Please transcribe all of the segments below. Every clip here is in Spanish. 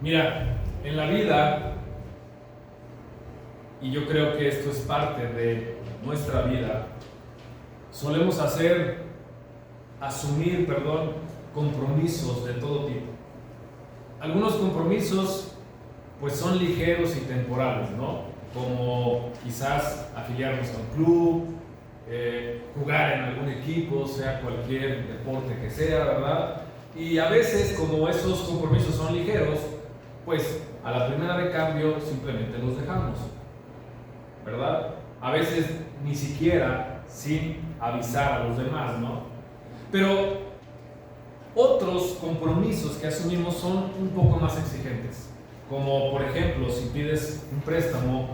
Mira, en la vida, y yo creo que esto es parte de nuestra vida, solemos asumir, compromisos de todo tipo. Algunos compromisos pues son ligeros y temporales, ¿no? Como quizás afiliarnos a un club, jugar en algún equipo, sea cualquier deporte que sea, ¿verdad? Y a veces, como esos compromisos son ligeros, pues a la primera de cambio simplemente los dejamos, ¿verdad? A veces ni siquiera sin avisar a los demás, ¿no? Pero otros compromisos que asumimos son un poco más exigentes, como por ejemplo, si pides un préstamo,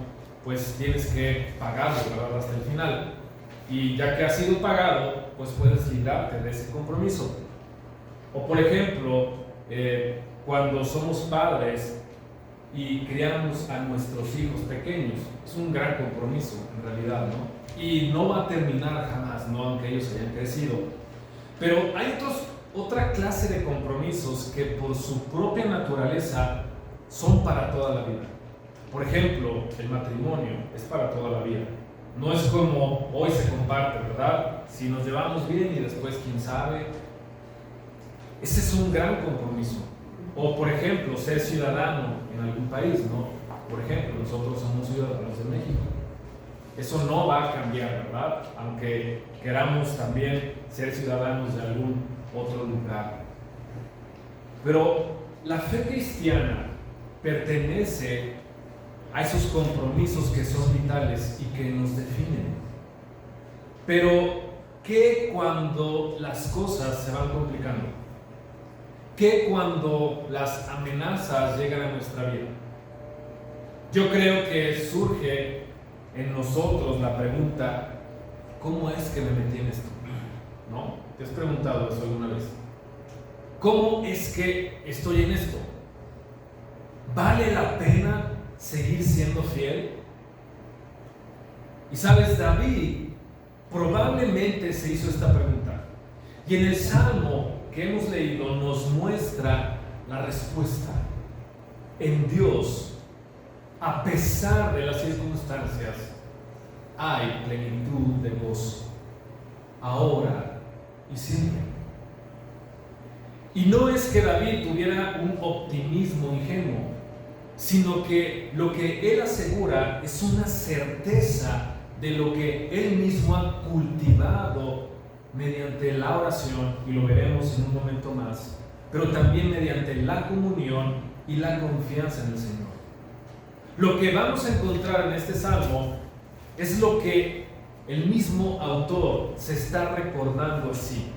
pues tienes que pagarlo, ¿verdad?, hasta el final. Y ya que ha sido pagado, pues puedes librarte de ese compromiso. O por ejemplo, cuando somos padres y criamos a nuestros hijos pequeños, es un gran compromiso en realidad, ¿no? Y no va a terminar jamás, ¿no?, aunque ellos hayan crecido. Pero hay otra clase de compromisos que por su propia naturaleza son para toda la vida. Por ejemplo, el matrimonio es para toda la vida. No es como hoy se comparte, ¿verdad? Si nos llevamos bien y después quién sabe. Ese es un gran compromiso. O por ejemplo, ser ciudadano en algún país, ¿no? Por ejemplo, nosotros somos ciudadanos de México. Eso no va a cambiar, ¿verdad? Aunque queramos también ser ciudadanos de algún otro lugar. Pero la fe cristiana pertenece a esos compromisos que son vitales y que nos definen. Pero, ¿qué cuando las cosas se van complicando? ¿Qué cuando las amenazas llegan a nuestra vida? Yo creo que surge en nosotros la pregunta: ¿cómo es que me metí en esto? ¿No? ¿Te has preguntado eso alguna vez? ¿Cómo es que estoy en esto? ¿Vale la pena seguir siendo fiel? Y sabes, David probablemente se hizo esta pregunta. Y en el Salmo que hemos leído nos muestra la respuesta. En Dios, a pesar de las circunstancias, hay plenitud de gozo, ahora y siempre. Y no es que David tuviera un optimismo ingenuo, sino que lo que él asegura es una certeza de lo que él mismo ha cultivado mediante la oración, y lo veremos en un momento más, pero también mediante la comunión y la confianza en el Señor. Lo que vamos a encontrar en este salmo es lo que el mismo autor se está recordando así,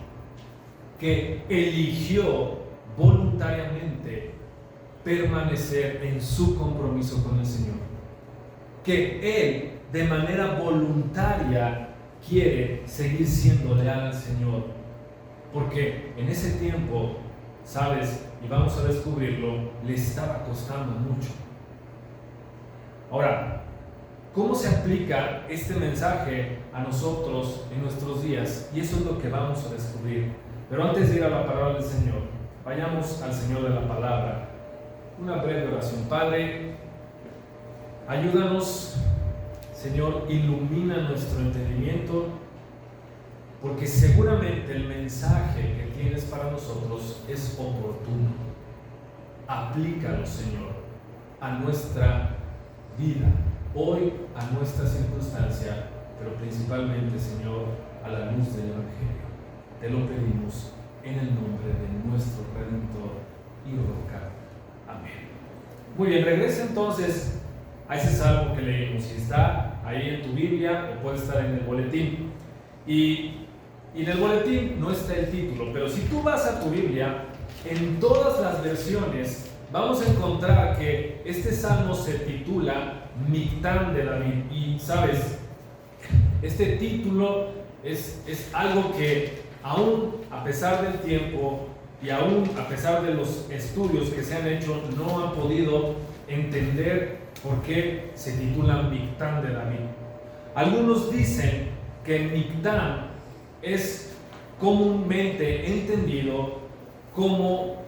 que eligió voluntariamente permanecer en su compromiso con el Señor, que él de manera voluntaria quiere seguir siendo leal al Señor, porque en ese tiempo, sabes, y vamos a descubrirlo, le estaba costando mucho. Ahora, ¿cómo se aplica este mensaje a nosotros en nuestros días? Y eso es lo que vamos a descubrir. Pero antes de ir a la palabra del Señor, vayamos al Señor de la palabra. Una breve oración. Padre, ayúdanos, Señor, ilumina nuestro entendimiento, porque seguramente el mensaje que tienes para nosotros es oportuno. Aplícalo, Señor, a nuestra vida, hoy, a nuestra circunstancia, pero principalmente, Señor, a la luz del Evangelio. Te lo pedimos en el nombre de nuestro Redentor y Roca. Amén. Muy bien, regresa entonces a ese salmo que leímos. Si está ahí en tu Biblia, o puede estar en el boletín. Y en el boletín no está el título, pero si tú vas a tu Biblia, en todas las versiones vamos a encontrar que este salmo se titula Mictán de David. Y sabes, este título es algo que aún a pesar del tiempo y aún a pesar de los estudios que se han hecho, no han podido entender por qué se titula Mictán de David. Algunos dicen que Mictán es comúnmente entendido como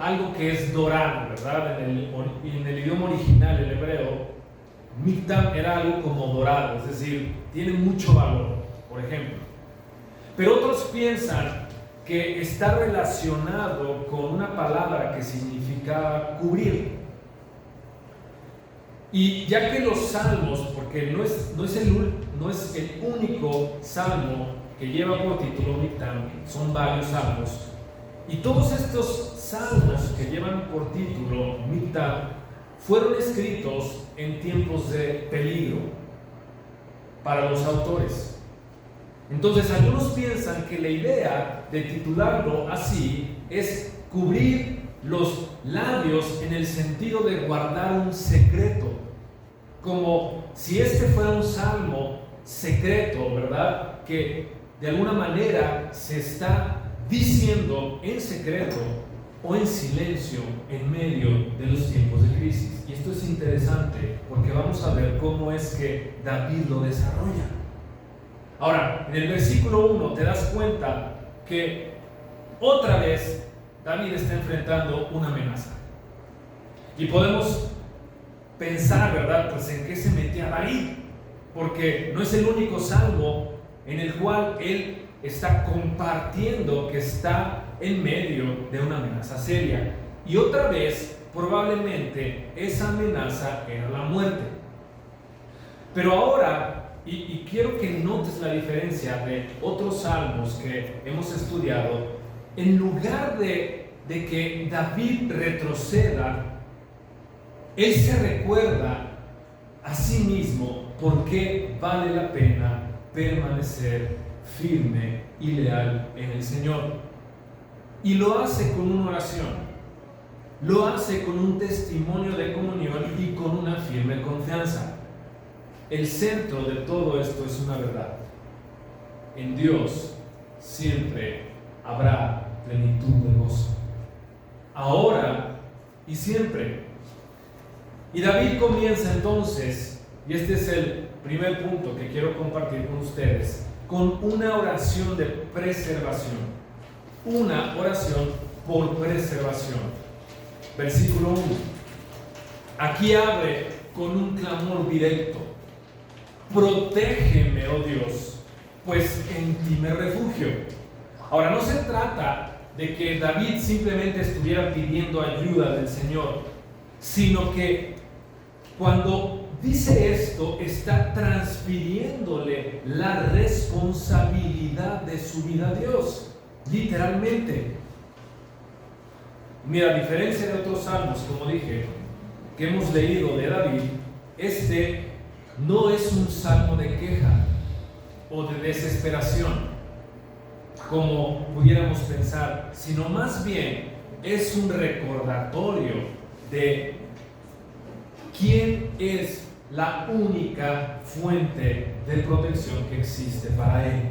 algo que es dorado, ¿verdad? En el idioma original, el hebreo, Mictam era algo como dorado, es decir, tiene mucho valor, por ejemplo. Pero otros piensan que está relacionado con una palabra que significa cubrir. Y ya que los salmos, porque no es el único salmo que lleva por título Mictam, son varios salmos, y todos estos salmos que llevan por título Mictam fueron escritos en tiempos de peligro para los autores. Entonces algunos piensan que la idea de titularlo así es cubrir los labios en el sentido de guardar un secreto, como si este fuera un salmo secreto, ¿verdad? Que de alguna manera se está diciendo en secreto o en silencio en medio de los tiempos de crisis. Y esto es interesante porque vamos a ver cómo es que David lo desarrolla. Ahora, en el versículo 1 te das cuenta que otra vez David está enfrentando una amenaza. Y podemos pensar, ¿verdad?, pues en qué se metía David, porque no es el único salmo en el cual él está compartiendo que está en medio de una amenaza seria. Y otra vez, probablemente esa amenaza era la muerte. Pero ahora, y quiero que notes la diferencia de otros salmos que hemos estudiado, en lugar de que David retroceda, él se recuerda a sí mismo por qué vale la pena permanecer firme y leal en el Señor. Y lo hace con una oración, lo hace con un testimonio de comunión y con una firme confianza. El centro de todo esto es una verdad: en Dios siempre habrá plenitud de gozo, ahora y siempre. Y David comienza entonces, y este es el primer punto que quiero compartir con ustedes, con una oración de preservación. Una oración por preservación. Versículo 1. Aquí abre con un clamor directo: protégeme, oh Dios, pues en ti me refugio. Ahora, no se trata de que David simplemente estuviera pidiendo ayuda del Señor, sino que cuando dice esto, está transfiriéndole la responsabilidad de su vida a Dios, literalmente. Mira, a diferencia de otros salmos, como dije, que hemos leído de David, este no es un salmo de queja o de desesperación, como pudiéramos pensar, sino más bien es un recordatorio de quién es la única fuente de protección que existe para él.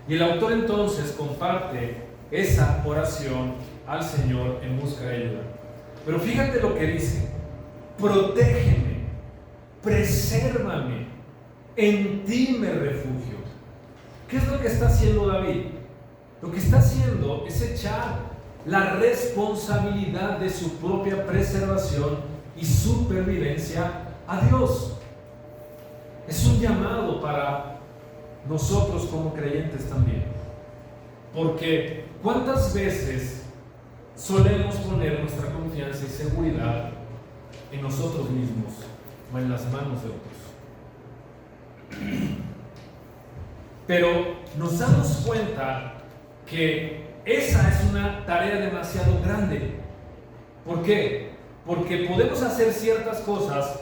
Y el autor entonces comparte esa oración al Señor en busca de ayuda. Pero fíjate lo que dice: protégeme, presérvame, en ti me refugio. ¿Qué es lo que está haciendo David? Lo que está haciendo es echar la responsabilidad de su propia preservación y supervivencia a Dios. Es un llamado para nosotros como creyentes también, porque ¿cuántas veces solemos poner nuestra confianza y seguridad en nosotros mismos o en las manos de otros? Pero nos damos cuenta que esa es una tarea demasiado grande. ¿Por qué? Porque podemos hacer ciertas cosas,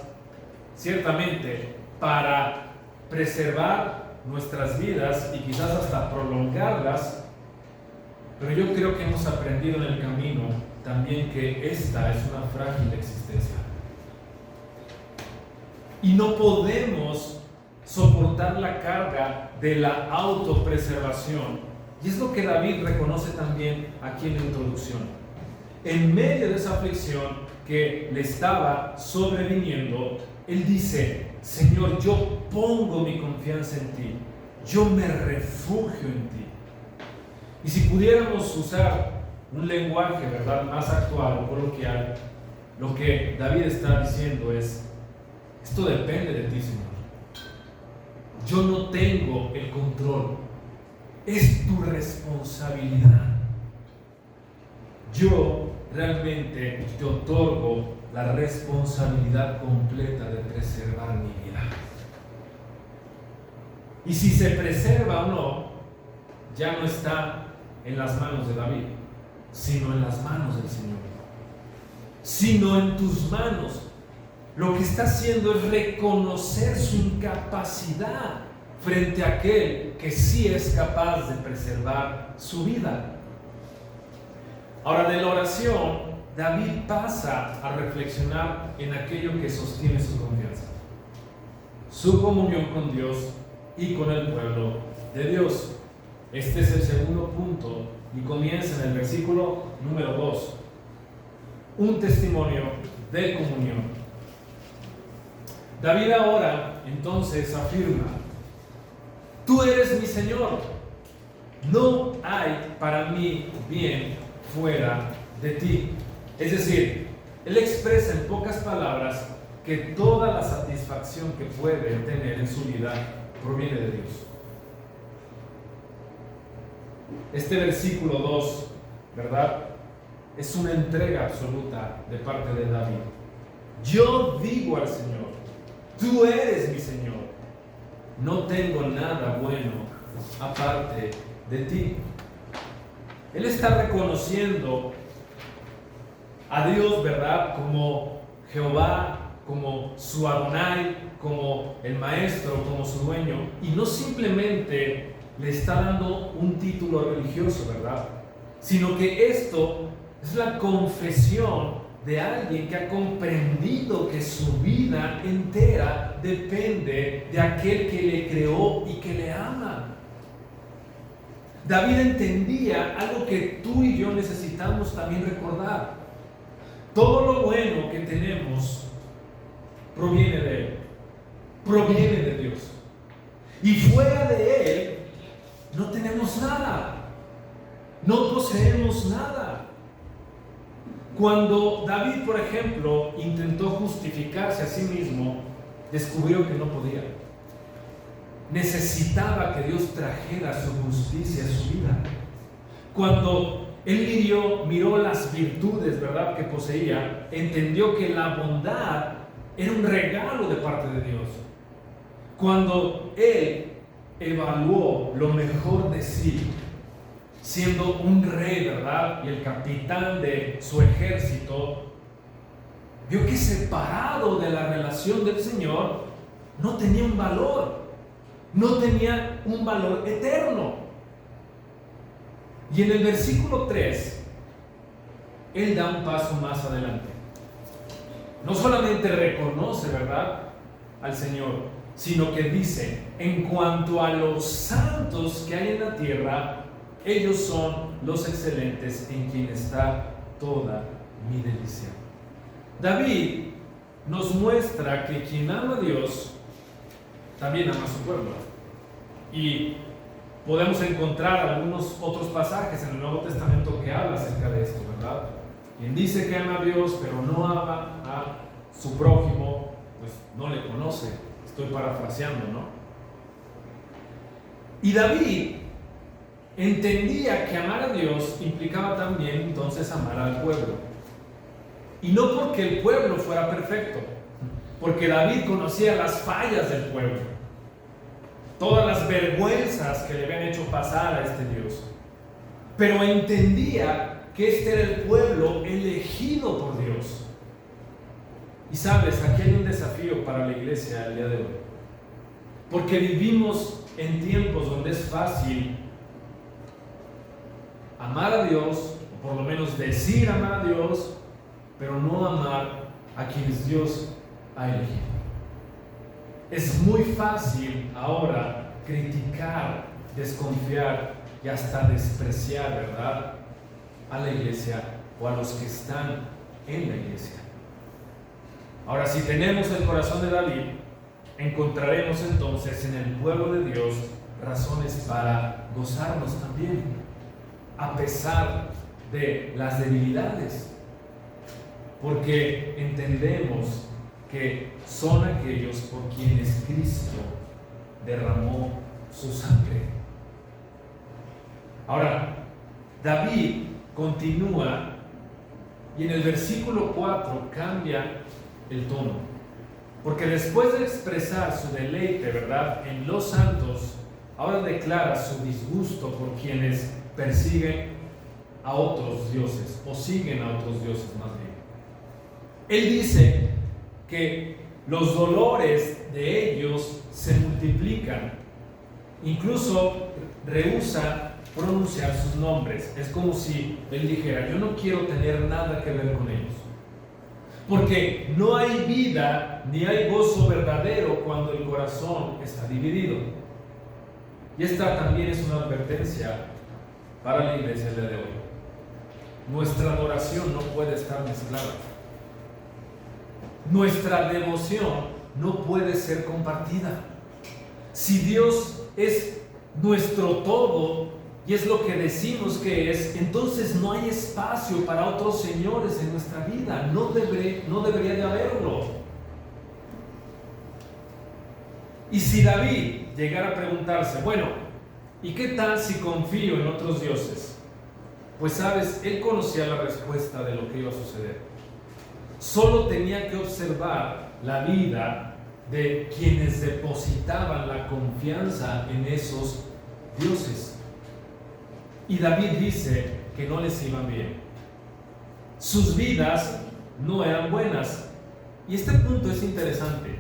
ciertamente, para preservar nuestras vidas y quizás hasta prolongarlas, pero yo creo que hemos aprendido en el camino también que esta es una frágil existencia. Y no podemos soportar la carga de la autopreservación. Y es lo que David reconoce también aquí en la introducción. En medio de esa aflicción que le estaba sobreviniendo, él dice: Señor, yo pongo mi confianza en ti, yo me refugio en ti. Y si pudiéramos usar un lenguaje, ¿verdad?, más actual o coloquial, lo que David está diciendo es: esto depende de ti, Señor. Yo no tengo el control. Es tu responsabilidad. Yo realmente te otorgo la responsabilidad completa de preservar mi vida. Y si se preserva o no, ya no está en las manos de David, sino en las manos del Señor. Sino en tus manos. Lo que está haciendo es reconocer su incapacidad frente a aquel que sí es capaz de preservar su vida. Ahora, de la oración, David pasa a reflexionar en aquello que sostiene su confianza: su comunión con Dios y con el pueblo de Dios. Este es el segundo punto y comienza en el versículo número 2. Un testimonio de comunión. David ahora entonces afirma: tú eres mi Señor, no hay para mí bien fuera de ti. Es decir, él expresa en pocas palabras que toda la satisfacción que puede tener en su vida proviene de Dios. Este versículo 2, ¿verdad?, es una entrega absoluta de parte de David. Yo digo al Señor: tú eres mi Señor, no tengo nada bueno aparte de ti. Él está reconociendo a Dios, ¿verdad?, como Jehová, como su Adonai, como el maestro, como su dueño, y no simplemente le está dando un título religioso, ¿verdad?, sino que esto es la confesión de alguien que ha comprendido que su vida entera depende de aquel que le creó y que le ama. David entendía algo que tú y yo necesitamos también recordar: todo lo bueno que tenemos proviene de Él, proviene de Dios, y fuera de Él no tenemos nada, no poseemos nada. Cuando David, por ejemplo, intentó justificarse a sí mismo, descubrió que no podía. Necesitaba que Dios trajera su justicia a su vida. Cuando él miró las virtudes, ¿verdad?, que poseía, entendió que la bondad era un regalo de parte de Dios. Cuando él evaluó lo mejor de sí, siendo un rey, ¿verdad?, y el capitán de su ejército, vio que separado de la relación del Señor no tenía un valor, no tenía un valor eterno. Y en el versículo 3, él da un paso más adelante. No solamente reconoce, ¿verdad?, al Señor, sino que dice: en cuanto a los santos que hay en la tierra, ellos son los excelentes, en quien está toda mi delicia. David nos muestra que quien ama a Dios también ama a su pueblo. Y podemos encontrar algunos otros pasajes en el Nuevo Testamento que hablan acerca de esto, ¿verdad? Quien dice que ama a Dios pero no ama a su prójimo, pues no le conoce. Estoy parafraseando, ¿no? Y David entendía que amar a Dios implicaba también entonces amar al pueblo. Y no porque el pueblo fuera perfecto, porque David conocía las fallas del pueblo, todas las vergüenzas que le habían hecho pasar a este Dios, pero entendía que este era el pueblo elegido por Dios. Y sabes, aquí hay un desafío para la iglesia el día de hoy, porque vivimos en tiempos donde es fácil amar a Dios, o por lo menos decir amar a Dios, pero no amar a quienes Dios ha elegido. Es muy fácil ahora criticar, desconfiar y hasta despreciar, ¿verdad?, a la iglesia o a los que están en la iglesia. Ahora, si tenemos el corazón de David, encontraremos entonces en el pueblo de Dios razones para gozarnos también, a pesar de las debilidades, porque entendemos que son aquellos por quienes Cristo derramó su sangre. Ahora, David continúa y en el versículo 4 cambia el tono, porque después de expresar su deleite, ¿verdad?, en los santos, ahora declara su disgusto por quienes persiguen a otros dioses o siguen a otros dioses más bien. Él dice que los dolores de ellos se multiplican, incluso rehúsa pronunciar sus nombres. Es como si él dijera: yo no quiero tener nada que ver con ellos, porque no hay vida ni hay gozo verdadero cuando el corazón está dividido. Y esta también es una advertencia para la iglesia de hoy. Nuestra adoración no puede estar mezclada. Nuestra devoción no puede ser compartida. Si Dios es nuestro todo y es lo que decimos que es, entonces no hay espacio para otros señores en nuestra vida. No debería de haberlo. Y si David llegara a preguntarse: bueno, ¿y qué tal si confío en otros dioses? Pues sabes, él conocía la respuesta de lo que iba a suceder. Solo tenía que observar la vida de quienes depositaban la confianza en esos dioses. Y David dice que no les iban bien. Sus vidas no eran buenas. Y este punto es interesante,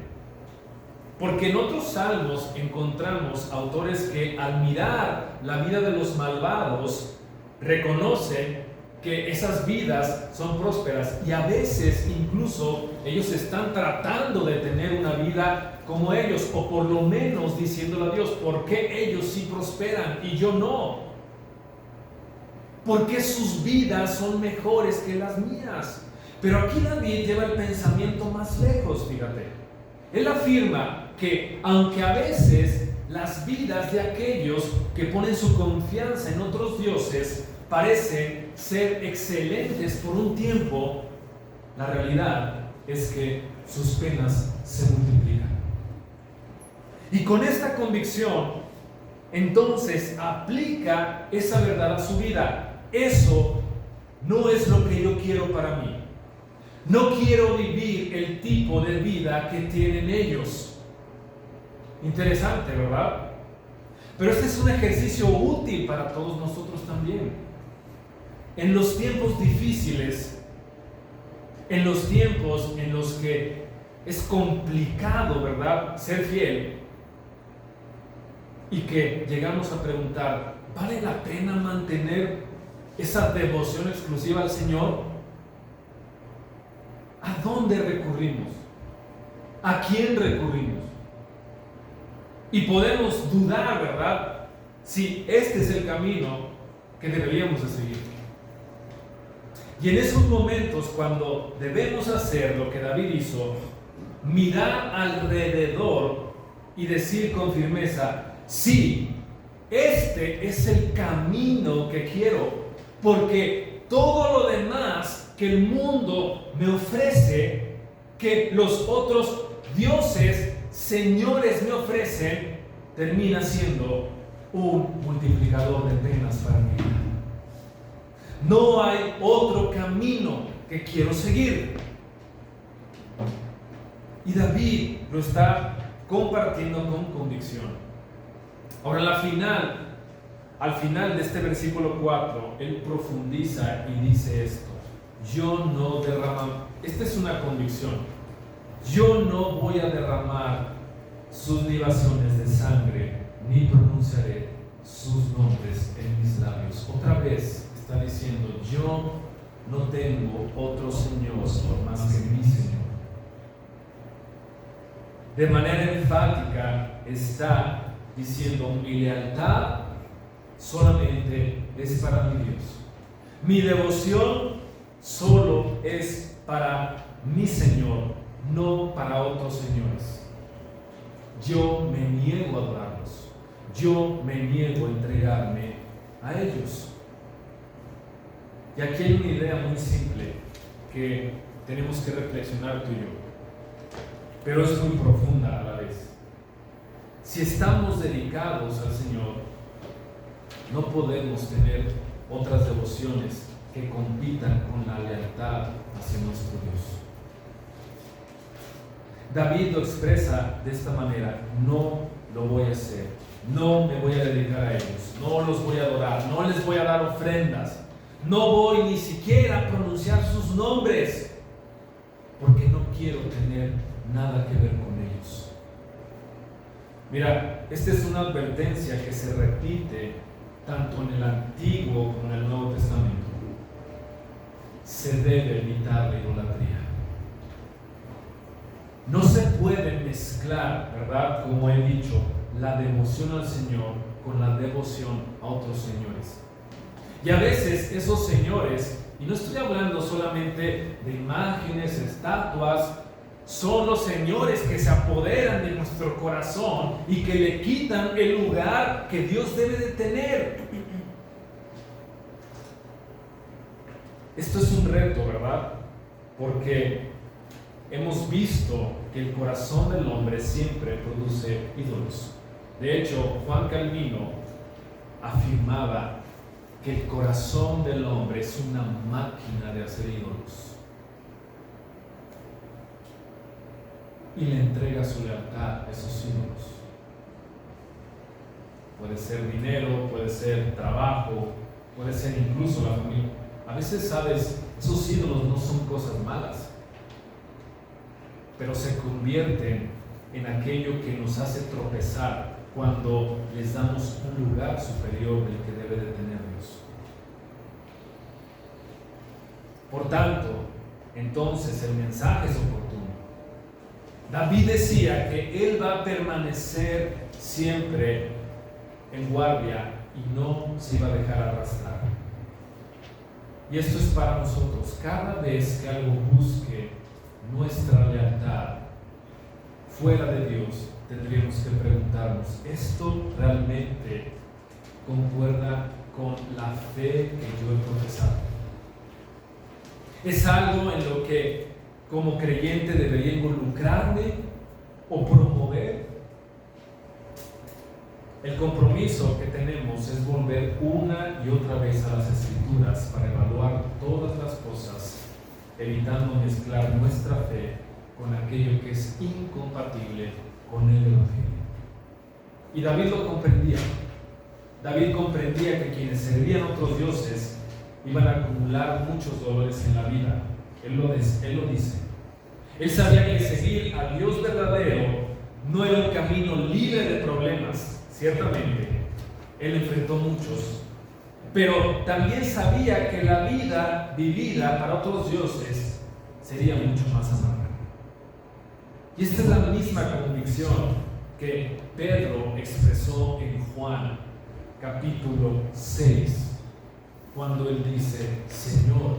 porque en otros salmos encontramos autores que al mirar la vida de los malvados reconocen que esas vidas son prósperas, y a veces incluso ellos están tratando de tener una vida como ellos, o por lo menos diciéndole a Dios: ¿por qué ellos sí prosperan y yo no? ¿Por qué sus vidas son mejores que las mías? Pero aquí David lleva el pensamiento más lejos, fíjate. Él afirma que aunque a veces las vidas de aquellos que ponen su confianza en otros dioses parecen ser excelentes por un tiempo, la realidad es que sus penas se multiplican. Y con esta convicción, entonces aplica esa verdad a su vida. Eso no es lo que yo quiero para mí. No quiero vivir el tipo de vida que tienen ellos. Interesante, ¿verdad? Pero este es un ejercicio útil para todos nosotros también. En los tiempos difíciles, en los tiempos en los que es complicado, ¿verdad?, ser fiel, y que llegamos a preguntar: ¿vale la pena mantener esa devoción exclusiva al Señor? ¿A dónde recurrimos? ¿A quién recurrimos? Y podemos dudar, ¿verdad?, si este es el camino que deberíamos de seguir. Y en esos momentos, cuando debemos hacer lo que David hizo, mirar alrededor y decir con firmeza: sí, este es el camino que quiero, porque todo lo demás que el mundo me ofrece, que los otros dioses, señores me ofrecen, termina siendo un multiplicador de penas para mí. No hay otro camino que quiero seguir. Y David lo está compartiendo con convicción. Ahora, al final de este versículo 4, él profundiza y dice esto: yo no derramaré. Esta es una convicción. Yo no voy a derramar sus libaciones de sangre, ni pronunciaré sus nombres en mis labios. Otra vez está diciendo: yo no tengo otro Señor más que mi Señor. De manera enfática está diciendo: mi lealtad solamente es para mi Dios. Mi devoción solo es para mi Señor, no para otros señores. Yo me niego a adorarlos. Yo me niego a entregarme a ellos. Y aquí hay una idea muy simple que tenemos que reflexionar tú y yo, pero es muy profunda a la vez. Si estamos dedicados al Señor, no podemos tener otras devociones que compitan con la lealtad hacia nuestro Dios. David lo expresa de esta manera: no lo voy a hacer, no me voy a dedicar a ellos, no los voy a adorar, no les voy a dar ofrendas, no voy ni siquiera a pronunciar sus nombres, porque no quiero tener nada que ver con ellos. Mira, esta es una advertencia que se repite tanto en el Antiguo como en el Nuevo Testamento. Se debe evitar la idolatría. No se puede mezclar, ¿verdad?, como he dicho, la devoción al Señor con la devoción a otros señores. Y a veces esos señores, y no estoy hablando solamente de imágenes, estatuas, son los señores que se apoderan de nuestro corazón y que le quitan el lugar que Dios debe de tener. Esto es un reto, ¿verdad? Porque hemos visto que el corazón del hombre siempre produce ídolos. De hecho, Juan Calvino afirmaba que el corazón del hombre es una máquina de hacer ídolos. Y le entrega su lealtad a esos ídolos. Puede ser dinero, puede ser trabajo, puede ser incluso la familia. A veces, sabes, esos ídolos no son cosas malas, pero se convierten en aquello que nos hace tropezar cuando les damos un lugar superior del que debe de tener Dios. Por tanto, entonces el mensaje es oportuno. David decía que él va a permanecer siempre en guardia y no se iba a dejar arrastrar. Y esto es para nosotros. Cada vez que algo busque nuestra lealtad fuera de Dios, tendríamos que preguntarnos: ¿esto realmente concuerda con la fe que yo he profesado? ¿Es algo en lo que como creyente debería involucrarme o promover? El compromiso que tenemos es volver una y otra vez a las Escrituras para evaluar todas las cosas, evitando mezclar nuestra fe con aquello que es incompatible con el Evangelio. Y David lo comprendía. David comprendía que quienes servían a otros dioses iban a acumular muchos dolores en la vida. Él lo dice. Él sabía que seguir al Dios verdadero no era un camino libre de problemas. Ciertamente, él enfrentó muchos, pero también sabía que la vida vivida para otros dioses sería mucho más amarga. Y esta es la misma convicción que Pedro expresó en Juan capítulo 6, cuando él dice: Señor,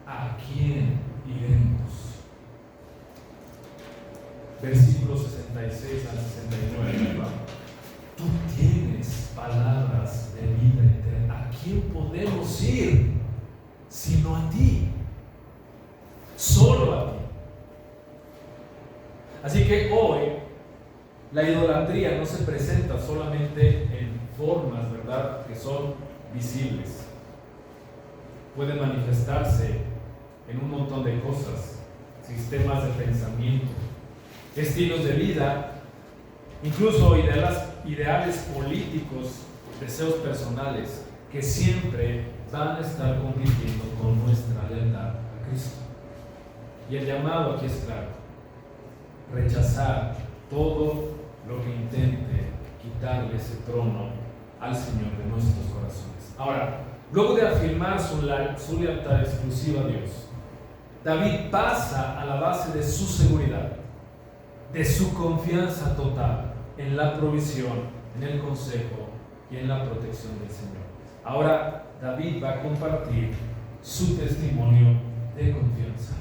¿a quién iremos? Versículos 66 al 69, ¿verdad? Tú tienes palabras de vida eterna. ¿A quién podemos ir sino a ti? Solo a ti. Así que hoy la idolatría no se presenta solamente en formas, ¿verdad?, que son visibles. Puede manifestarse en un montón de cosas: sistemas de pensamiento, estilos de vida, incluso ideales políticos, deseos personales, que siempre van a estar compitiendo con nuestra lealtad a Cristo. Y el llamado aquí es claro: rechazar todo lo que intente quitarle ese trono al Señor de nuestros corazones. Ahora, luego de afirmar su lealtad exclusiva a Dios, David pasa a la base de su seguridad, de su confianza total en la provisión, en el consejo y en la protección del Señor. Ahora David va a compartir su testimonio de confianza.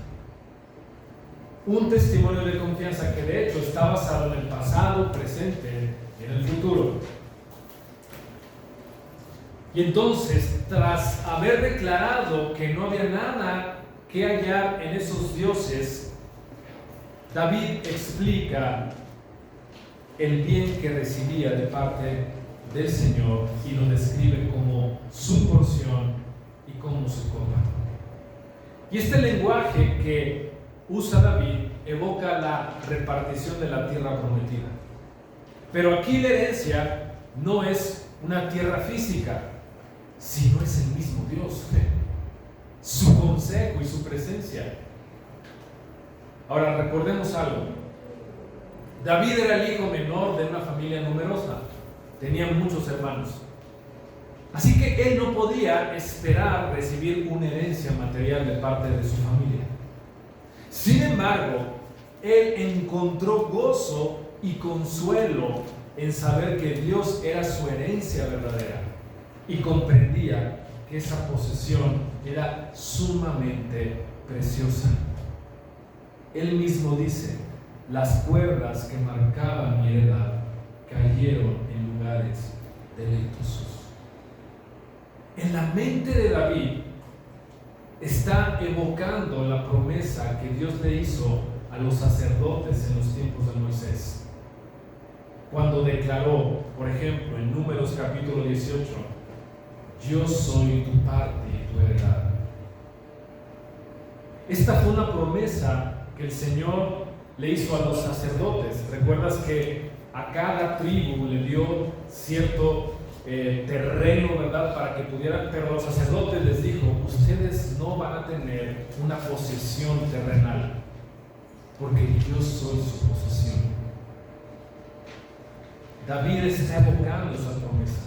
Un testimonio de confianza que de hecho está basado en el pasado, presente y en el futuro. Y entonces, tras haber declarado que no había nada que hallar en esos dioses, David explica el bien que recibía de parte del Señor y lo describe como su porción y como su copa. Y este lenguaje que usa David evoca la repartición de la tierra prometida. Pero aquí la herencia no es una tierra física, sino es el mismo Dios, su consejo y su presencia. Ahora recordemos algo. David era el hijo menor de una familia numerosa, tenía muchos hermanos. Así que él no podía esperar recibir una herencia material de parte de su familia. Sin embargo, él encontró gozo y consuelo en saber que Dios era su herencia verdadera y comprendía que esa posesión era sumamente preciosa. Él mismo dice: las cuerdas que marcaban mi heredad cayeron en lugares deleitosos. En la mente de David está evocando la promesa que Dios le hizo a los sacerdotes en los tiempos de Moisés, cuando declaró, por ejemplo, en Números capítulo 18: yo soy tu parte y tu heredad. Esta fue una promesa que el Señor le hizo a los sacerdotes. Recuerdas que a cada tribu le dio cierto terreno, ¿verdad?, para que pudieran, pero a los sacerdotes les dijo: ustedes no van a tener una posesión terrenal, porque yo soy su posesión. David está evocando esa promesa.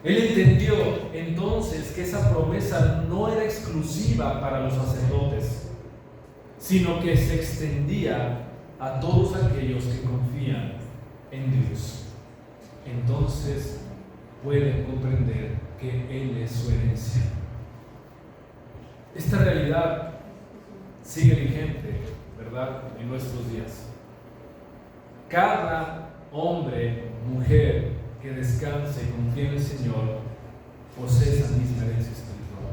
Él entendió entonces que esa promesa no era exclusiva para los sacerdotes, sino que se extendía a todos aquellos que confían en Dios. Entonces pueden comprender que Él es su herencia. Esta realidad sigue vigente, ¿verdad?, en nuestros días. Cada hombre, mujer que descanse y confíe en el Señor posee esa misma herencia espiritual.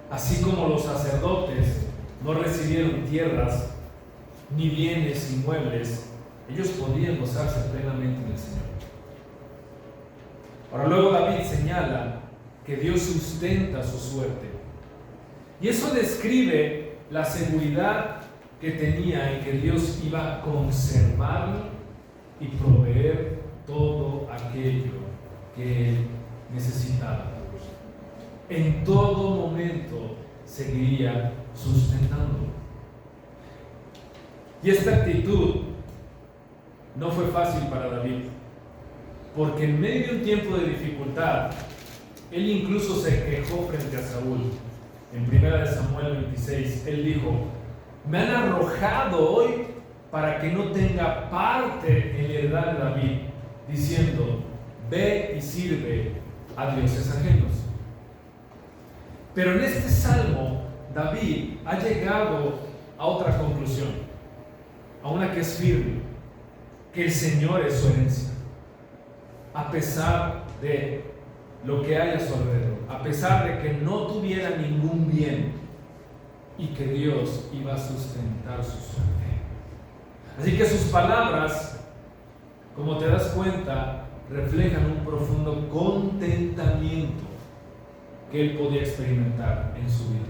Así como los sacerdotes no recibieron tierras ni bienes inmuebles, ellos podían gozarse plenamente en el Señor. Ahora, luego David señala que Dios sustenta su suerte, y eso describe la seguridad que tenía en que Dios iba a conservar y proveer todo aquello que él necesitaba. En todo momento seguiría sustentando. Y esta actitud no fue fácil para David, porque en medio de un tiempo de dificultad, él incluso se quejó frente a Saúl. En 1 Samuel 26, él dijo: me han arrojado hoy para que no tenga parte en la heredad de David, diciendo: ve y sirve a dioses ajenos. Pero en este salmo, David ha llegado a otra conclusión, a una que es firme: que el Señor es su herencia, a pesar de lo que hay a su alrededor, a pesar de que no tuviera ningún bien, y que Dios iba a sustentar su suerte. Así que sus palabras, como te das cuenta, reflejan un profundo contentamiento que él podía experimentar en su vida.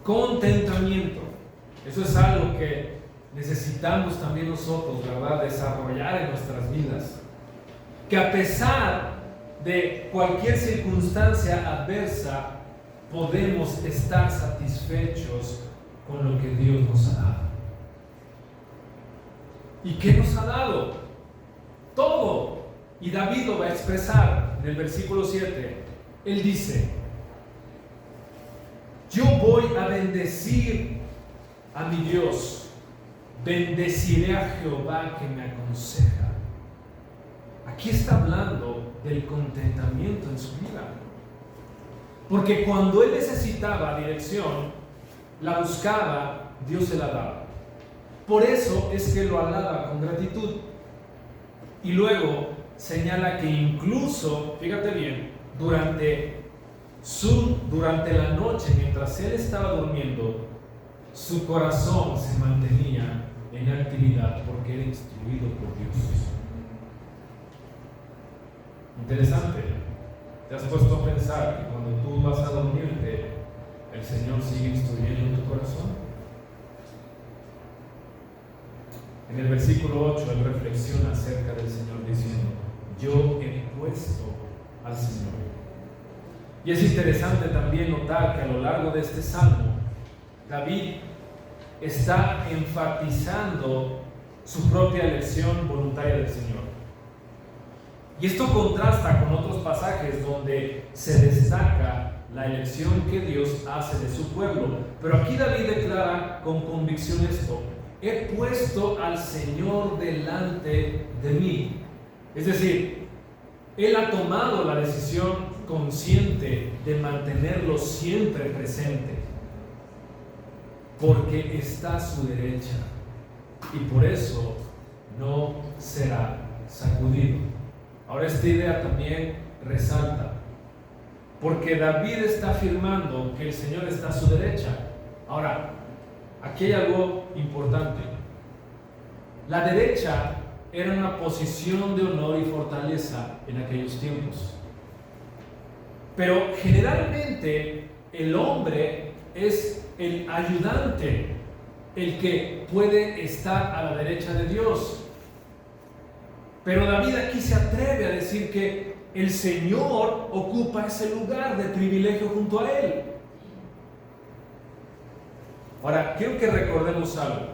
Contentamiento. Eso es algo que necesitamos también nosotros, ¿verdad?, desarrollar en nuestras vidas. Que a pesar de cualquier circunstancia adversa, podemos estar satisfechos con lo que Dios nos ha dado. ¿Y qué nos ha dado? Todo. Y David lo va a expresar en el versículo 7. Él dice: yo voy a bendecir a mi Dios, bendeciré a Jehová que me aconseja. Aquí está hablando del contentamiento en su vida, porque cuando él necesitaba dirección, la buscaba, Dios se la daba. Por eso es que lo alaba con gratitud. Y luego señala que incluso, fíjate bien, durante la noche, mientras él estaba durmiendo, su corazón se mantenía en actividad porque era instruido por Dios. Interesante. ¿Te has puesto a pensar que cuando tú vas a dormirte, el Señor sigue instruyendo tu corazón? En el versículo 8 él reflexiona acerca del Señor diciendo: yo he puesto al Señor. Y es interesante también notar que a lo largo de este salmo, David está enfatizando su propia elección voluntaria del Señor. Y esto contrasta con otros pasajes donde se destaca la elección que Dios hace de su pueblo. Pero aquí David declara con convicción esto: he puesto al Señor delante de mí. Es decir, él ha tomado la decisión consciente de mantenerlo siempre presente, porque está a su derecha y por eso no será sacudido. Ahora, esta idea también resalta, porque David está afirmando que el Señor está a su derecha. Ahora, aquí hay algo importante. La derecha era una posición de honor y fortaleza en aquellos tiempos. Pero generalmente el hombre es el ayudante, el que puede estar a la derecha de Dios. Pero David aquí se atreve a decir que el Señor ocupa ese lugar de privilegio junto a él. Ahora, quiero que recordemos algo.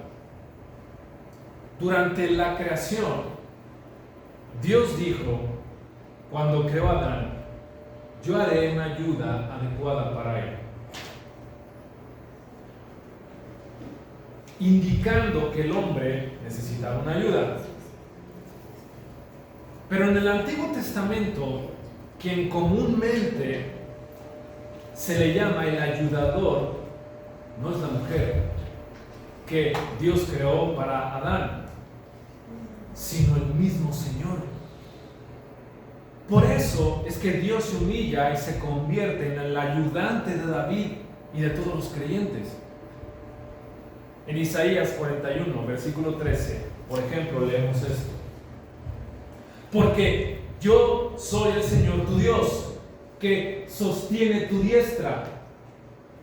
Durante la creación, Dios dijo, cuando creó a Adán: yo haré una ayuda adecuada para él, indicando que el hombre necesitaba una ayuda. Pero en el Antiguo Testamento, quien comúnmente se le llama el ayudador, no es la mujer que Dios creó para Adán, sino el mismo Señor. Por eso es que Dios se humilla y se convierte en el ayudante de David y de todos los creyentes. En Isaías 41, versículo 13, por ejemplo, leemos esto: porque yo soy el Señor tu Dios, que sostiene tu diestra,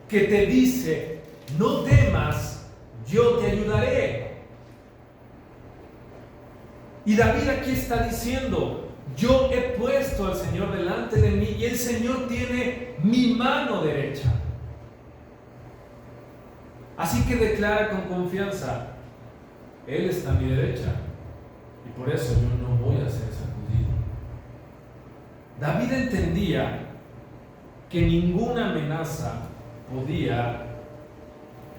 que te dice: no temas, yo te ayudaré. Y David aquí está diciendo: yo he puesto al Señor delante de mí y el Señor tiene mi mano derecha. Así que declara con confianza: Él está a mi derecha y por eso yo no voy a ser sacudido. David entendía que ninguna amenaza podía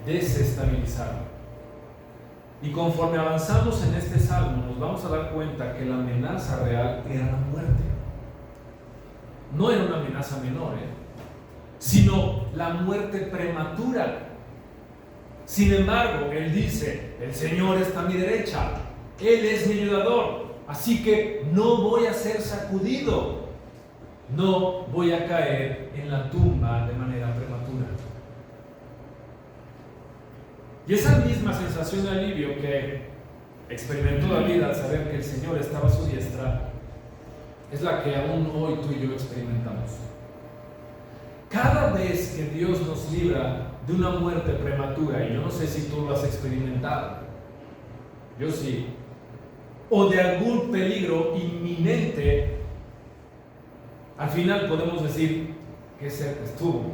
desestabilizarlo. Y conforme avanzamos en este salmo, nos vamos a dar cuenta que la amenaza real era la muerte. No era una amenaza menor, sino la muerte prematura. Sin embargo, él dice: el Señor está a mi derecha, Él es mi ayudador, así que no voy a ser sacudido, no voy a caer en la tumba de manera prematura. Y esa misma sensación de alivio que experimentó David al saber que el Señor estaba a su diestra es la que aún hoy tú y yo experimentamos. Cada vez que Dios nos libra de una muerte prematura, y yo no sé si tú lo has experimentado, yo sí, o de algún peligro inminente, al final podemos decir que cerca estuvo.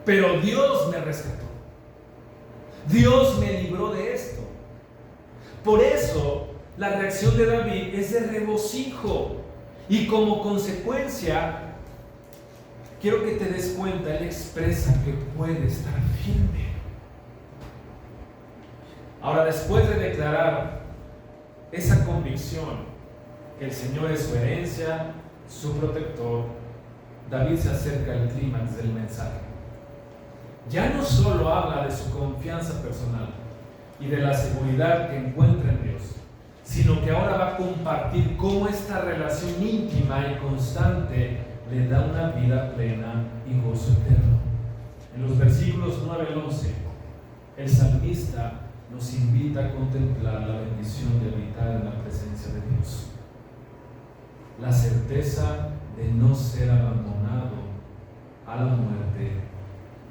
Pero Dios me rescató. Dios me libró de esto. Por eso la reacción de David es de regocijo, y como consecuencia quiero que te des cuenta, él expresa que puede estar firme. Ahora, después de declarar esa convicción que el Señor es su herencia, su protector, David se acerca al clímax del mensaje. Ya no solo habla de su confianza personal y de la seguridad que encuentra en Dios, sino que ahora va a compartir cómo esta relación íntima y constante le da una vida plena y gozo eterno. En los versículos 9 al 11, el salmista nos invita a contemplar la bendición de habitar en la presencia de Dios, la certeza de no ser abandonado a la muerte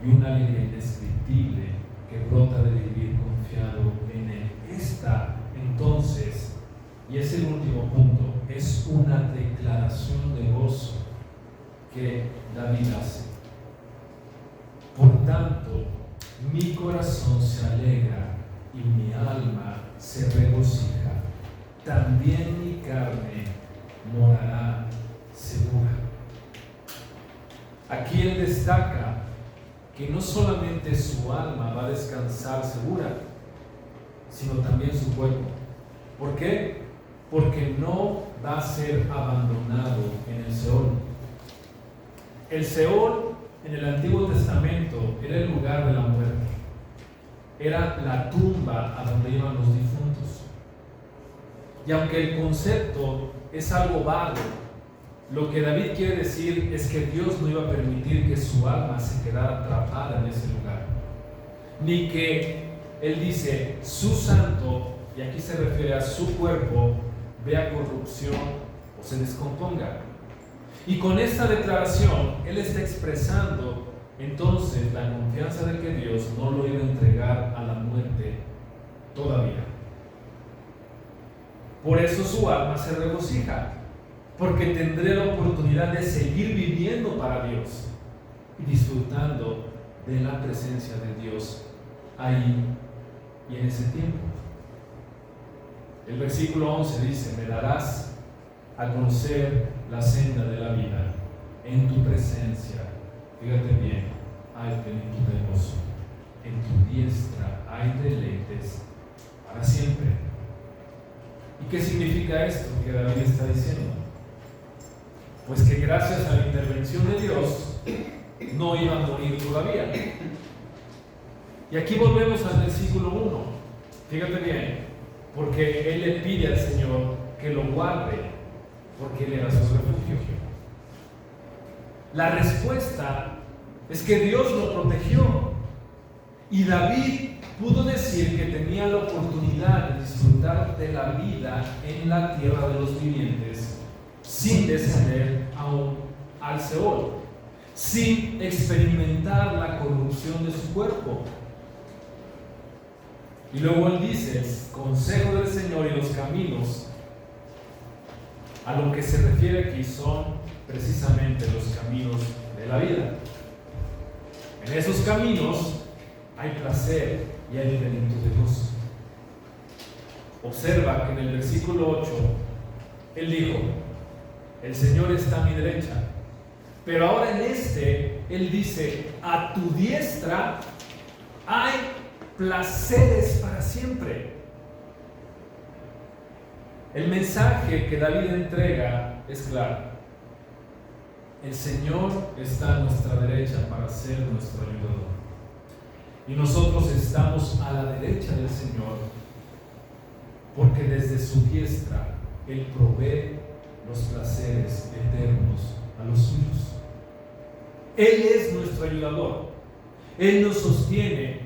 y una alegría indescriptible que brota de vivir confiado en Él. Esta, entonces, y es el último punto, es una declaración de gozo que David hace. Por tanto, mi corazón se alegra y mi alma se regocija. También mi carne morará segura. Aquí él destaca que no solamente su alma va a descansar segura, sino también su cuerpo. ¿Por qué? Porque no va a ser abandonado en el Seol. El Seol en el Antiguo Testamento era el lugar de la muerte. Era la tumba a donde iban los difuntos. Y aunque el concepto es algo vago, lo que David quiere decir es que Dios no iba a permitir que su alma se quedara atrapada en ese lugar. Ni que él dice, su santo, y aquí se refiere a su cuerpo, vea corrupción o se descomponga. Y con esta declaración, él está expresando entonces la confianza de que Dios no lo iba a entregar a la muerte todavía. Por eso su alma se regocija, porque tendré la oportunidad de seguir viviendo para Dios y disfrutando de la presencia de Dios ahí y en ese tiempo. El versículo 11 dice, me darás a conocer la senda de la vida, en tu presencia, fíjate bien, hay plenitud de gozo, en tu diestra hay deleites para siempre. ¿Y qué significa esto que David está diciendo? Pues que gracias a la intervención de Dios no iba a morir todavía. Y aquí volvemos al versículo 1. Fíjate bien, porque él le pide al Señor que lo guarde, porque él era su refugio. La respuesta es que Dios lo protegió. Y David pudo decir que tenía la oportunidad de disfrutar de la vida en la tierra de los vivientes sin descender aún al Seol, sin experimentar la corrupción de su cuerpo. Y luego él dice, el consejo del Señor y los caminos, a lo que se refiere aquí son precisamente los caminos de la vida. En esos caminos hay placer y hay plenitud de gozo. Observa que en el versículo 8 él dijo, el Señor está a mi derecha, pero ahora en él dice, a tu diestra hay placeres para siempre. El mensaje que David entrega es claro. El Señor está a nuestra derecha para ser nuestro ayudador. Y nosotros estamos a la derecha del Señor porque desde su diestra Él provee los placeres eternos a los suyos. Él es nuestro ayudador. Él nos sostiene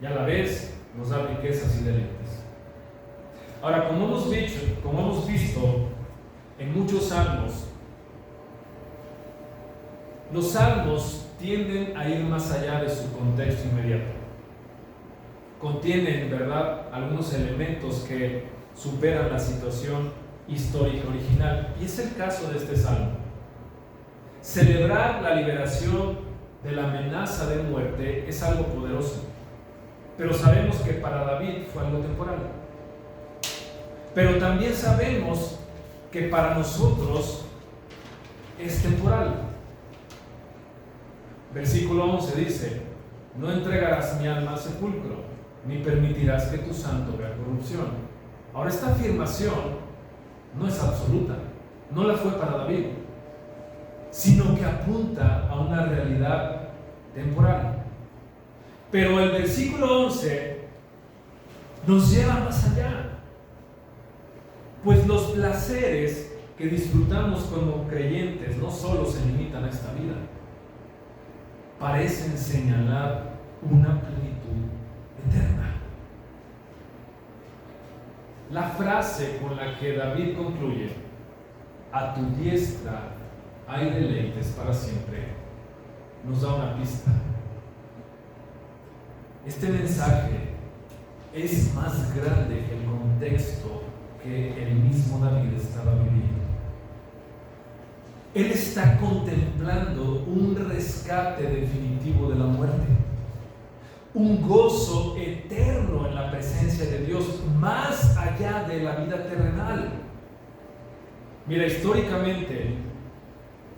y a la vez nos da riquezas y deleites. Ahora, como hemos visto en muchos salmos, los salmos tienden a ir más allá de su contexto inmediato. Contienen, ¿verdad?, algunos elementos que superan la situación histórica original. Y es el caso de este salmo. Celebrar la liberación de la amenaza de muerte es algo poderoso. Pero sabemos que para David fue algo temporal. Pero también sabemos que para nosotros es temporal. Versículo 11 dice, no entregarás mi alma al sepulcro, ni permitirás que tu santo vea corrupción. Ahora, esta afirmación no es absoluta, no la fue para David, sino que apunta a una realidad temporal. Pero el versículo 11 nos lleva más allá. Pues los placeres que disfrutamos como creyentes no solo se limitan a esta vida, parecen señalar una plenitud eterna. La frase con la que David concluye, a tu diestra hay deleites para siempre, nos da una pista. Este mensaje es más grande que el contexto que el mismo David estaba viviendo. Él está contemplando un rescate definitivo de la muerte, un gozo eterno en la presencia de Dios, más allá de la vida terrenal. Mira, históricamente,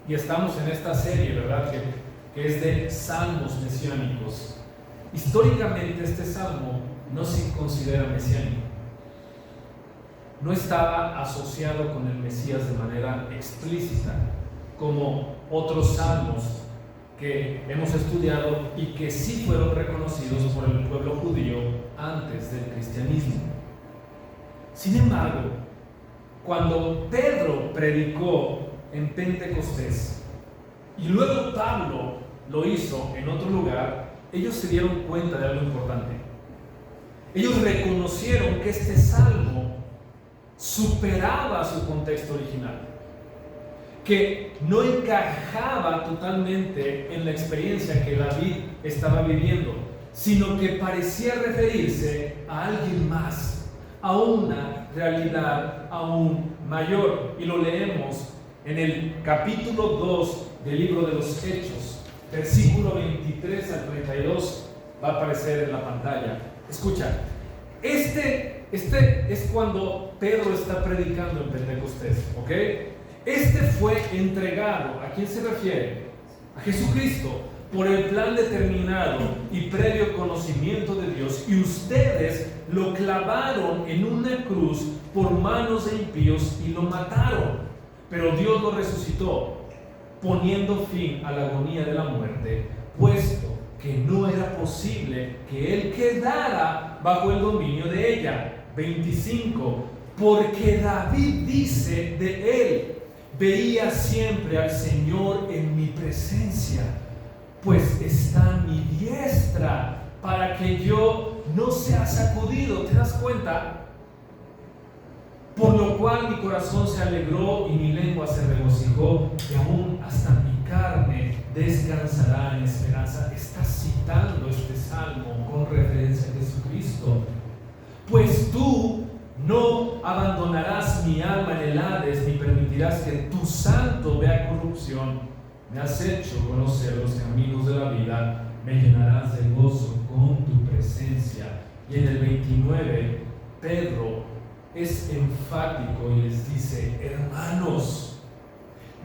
y estamos en esta serie, ¿verdad?, que es de salmos mesiánicos. Históricamente este salmo no se considera mesiánico. No estaba asociado con el Mesías de manera explícita, como otros salmos que hemos estudiado y que sí fueron reconocidos por el pueblo judío antes del cristianismo. Sin embargo, cuando Pedro predicó en Pentecostés y luego Pablo lo hizo en otro lugar, ellos se dieron cuenta de algo importante. Ellos reconocieron que este salmo superaba su contexto original, que no encajaba totalmente en la experiencia que David estaba viviendo, sino que parecía referirse a alguien más, a una realidad aún mayor. Y lo leemos en el capítulo 2 del libro de los Hechos, versículo 23 al 32, va a aparecer en la pantalla. Escucha, este es cuando Pedro está predicando en Pentecostés, ¿ok? Este fue entregado, ¿a quién se refiere? A Jesucristo, por el plan determinado y previo conocimiento de Dios, y ustedes lo clavaron en una cruz por manos de impíos y lo mataron, pero Dios lo resucitó, poniendo fin a la agonía de la muerte, puesto que no era posible que él quedara bajo el dominio de ella. 25, porque David dice de él, veía siempre al Señor en mi presencia, pues está a mi diestra para que yo no sea sacudido. ¿Te das cuenta? Por lo cual mi corazón se alegró y mi lengua se regocijó, y aún hasta mi carne descansará en esperanza. Está citando este salmo con referencia a Jesucristo. Pues tú no abandonarás mi alma en el Hades, ni permitirás que tu santo vea corrupción. Me has hecho conocer los caminos de la vida, me llenarás de gozo con tu presencia. Y en el 29, Pedro es enfático y les dice, hermanos,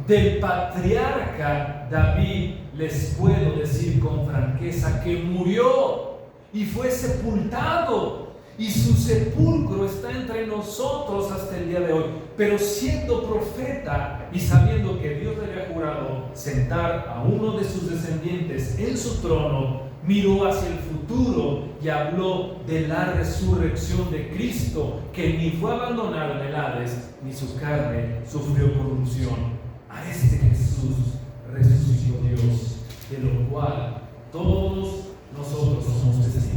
del patriarca David les puedo decir con franqueza que murió y fue sepultado, y su sepulcro está entre nosotros hasta el día de hoy. Pero siendo profeta y sabiendo que Dios le había jurado sentar a uno de sus descendientes en su trono, miró hacia el futuro y habló de la resurrección de Cristo, que ni fue abandonado en el Hades, ni su carne sufrió corrupción. A este Jesús resucitó Dios, de lo cual todos nosotros somos testigos.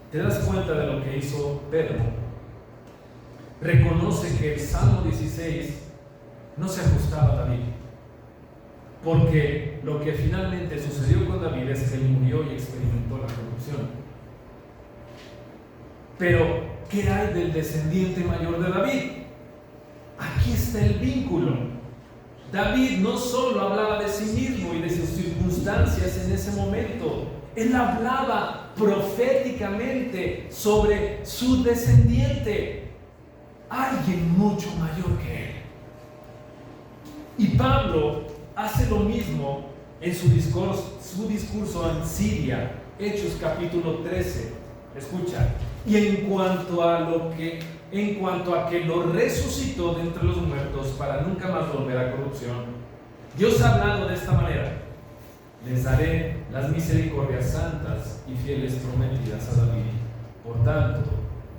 ¿Te das cuenta de lo que hizo Pedro? Reconoce que el Salmo 16 no se ajustaba a David, porque lo que finalmente sucedió con David es que él murió y experimentó la corrupción. Pero, ¿qué hay del descendiente mayor de David? Aquí está el vínculo. David no solo hablaba de sí mismo y de sus circunstancias en ese momento, él hablaba proféticamente sobre su descendiente, alguien mucho mayor que él. Y Pablo hace lo mismo en su discurso en Siria, Hechos capítulo 13. Escucha, y en cuanto a que lo resucitó de entre los muertos para nunca más volver a corrupción, Dios ha hablado de esta manera: les daré las misericordias santas y fieles prometidas a David. Por tanto,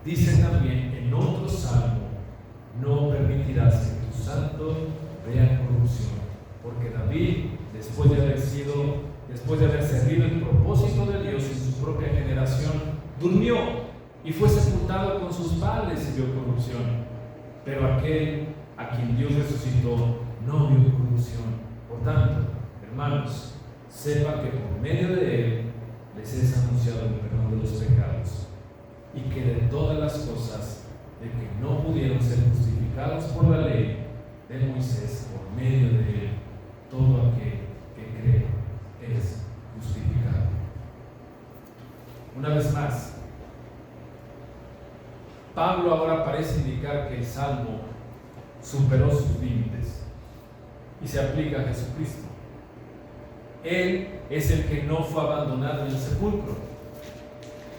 dice también en otro salmo: no permitirás que tu santo vea corrupción. Porque David, después de haber servido el propósito de Dios en su propia generación, durmió y fue sepultado con sus padres y vio corrupción. Pero aquel a quien Dios resucitó no vio corrupción. Por tanto, hermanos, sepan que por medio de él les es anunciado el perdón de los pecados, y que de todas las cosas de que no pudieron ser justificados por la ley de Moisés, por medio de él, todo aquel que cree es justificado. Una vez más, Pablo ahora parece indicar que el Salmo superó sus límites y se aplica a Jesucristo. Él es el que no fue abandonado en el sepulcro.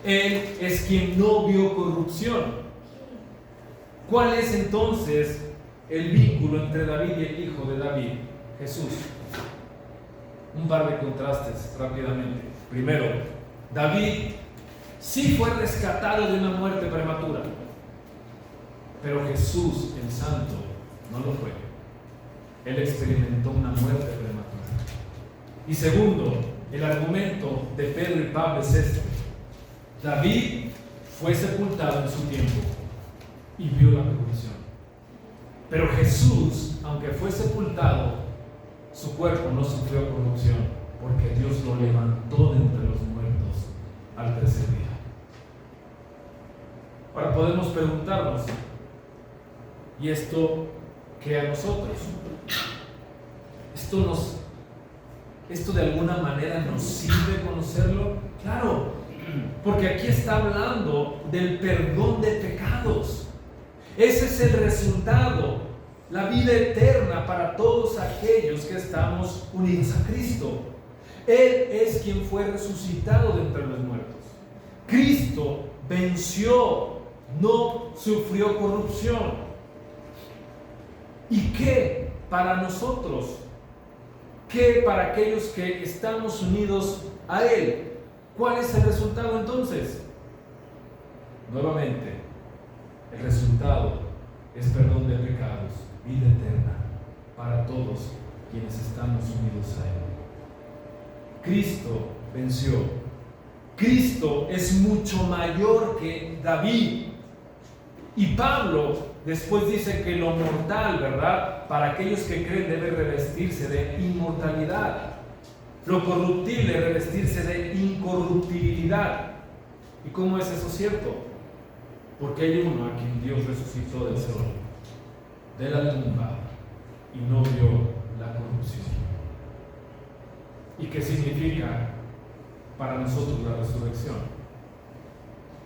Él es quien no vio corrupción. ¿Cuál es entonces el vínculo entre David y el hijo de David, Jesús? Un par de contrastes rápidamente. Primero, David sí fue rescatado de una muerte prematura, pero Jesús, el Santo, no lo fue. Él experimentó una muerte prematura. Y segundo, el argumento de Pedro y Pablo es este: David fue sepultado en su tiempo y vio la corrupción. Pero Jesús, aunque fue sepultado, su cuerpo no sufrió corrupción, porque Dios lo levantó de entre los muertos al tercer día. Ahora podemos preguntarnos: ¿y esto qué a nosotros? ¿Esto de alguna manera nos sirve conocerlo? Claro, porque aquí está hablando del perdón de pecados. Ese es el resultado, la vida eterna para todos aquellos que estamos unidos a Cristo. Él es quien fue resucitado de entre los muertos. Cristo venció, no sufrió corrupción. ¿Y qué para nosotros? ¿Qué para aquellos que estamos unidos a Él? ¿Cuál es el resultado entonces? Nuevamente, el resultado es perdón de pecados, vida eterna para todos quienes estamos unidos a Él. Cristo venció. Cristo es mucho mayor que David. Y Pablo después dice que lo mortal, ¿verdad?, para aquellos que creen, debe revestirse de inmortalidad. Lo corruptible, revestirse de incorruptibilidad. ¿Y cómo es eso cierto? Porque hay uno a quien Dios resucitó del suelo, de la tumba, y no vio la corrupción. ¿Y qué significa para nosotros la resurrección?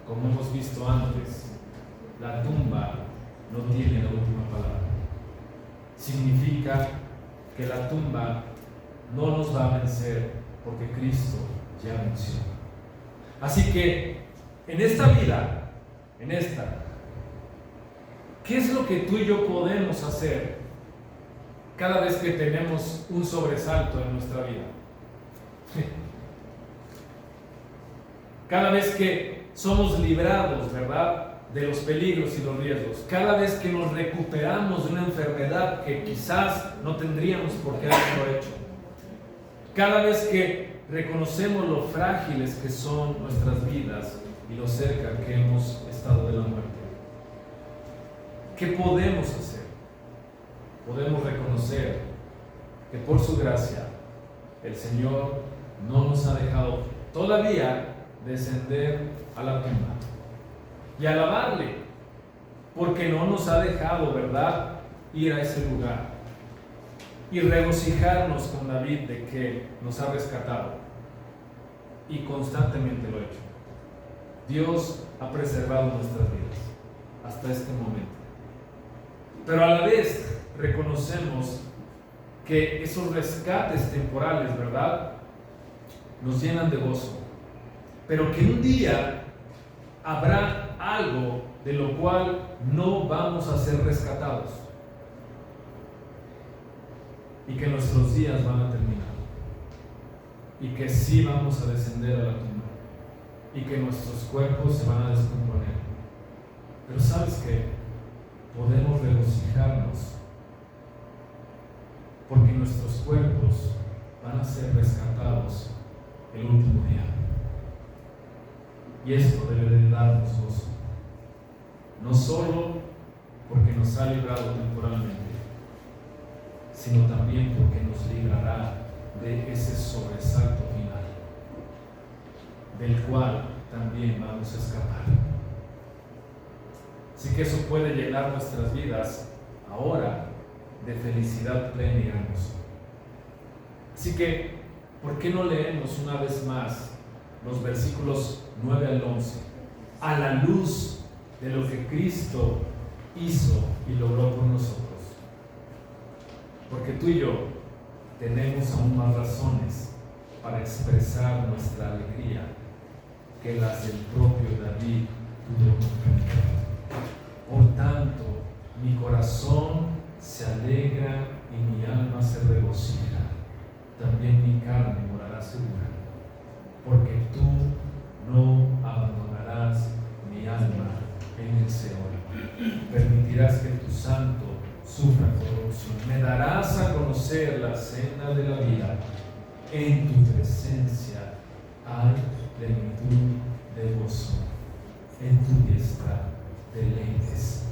Como hemos visto antes, la tumba no tiene la última palabra. Significa que la tumba no nos va a vencer, porque Cristo ya venció. Así que en esta vida, ¿qué es lo que tú y yo podemos hacer cada vez que tenemos un sobresalto en nuestra vida? Cada vez que somos librados, ¿verdad?, de los peligros y los riesgos. Cada vez que nos recuperamos de una enfermedad que quizás no tendríamos por qué haberlo hecho. Cada vez que reconocemos lo frágiles que son nuestras vidas y lo cerca que hemos estado de la muerte. ¿Qué podemos hacer? Podemos reconocer que por su gracia el Señor no nos ha dejado todavía descender a la tumba y alabarle, porque no nos ha dejado, ¿verdad?, ir a ese lugar y regocijarnos con David de que nos ha rescatado, y constantemente lo ha hecho. Dios ha preservado nuestras vidas hasta este momento, pero a la vez reconocemos que esos rescates temporales, ¿verdad?, nos llenan de gozo, pero que un día habrá algo de lo cual no vamos a ser rescatados, y que nuestros días van a terminar, y que sí vamos a descender a la tumba, y que nuestros cuerpos se van a descomponer, Pero ¿sabes qué? Podemos regocijarnos porque nuestros cuerpos van a ser rescatados el último día. Y esto debe de darnos gozo, no solo porque nos ha librado temporalmente, sino también porque nos librará de ese sobresalto final, del cual también vamos a escapar. Así que eso puede llenar nuestras vidas ahora de felicidad plena y hermosa. Así que, ¿por qué no leemos una vez más los versículos 9 al 11? A la luz de lo que Cristo hizo y logró por nosotros. Porque tú y yo tenemos aún más razones para expresar nuestra alegría que las del propio David pudo comprender. Por tanto, mi corazón se alegra y mi alma se regocija. También mi carne morará segura, porque tú no abandonarás mi alma en el Seol. Permitirás que tu santo sufra corrupción. Me darás a conocer la senda de la vida. En tu presencia hay plenitud de gozo. En tu diestra deleites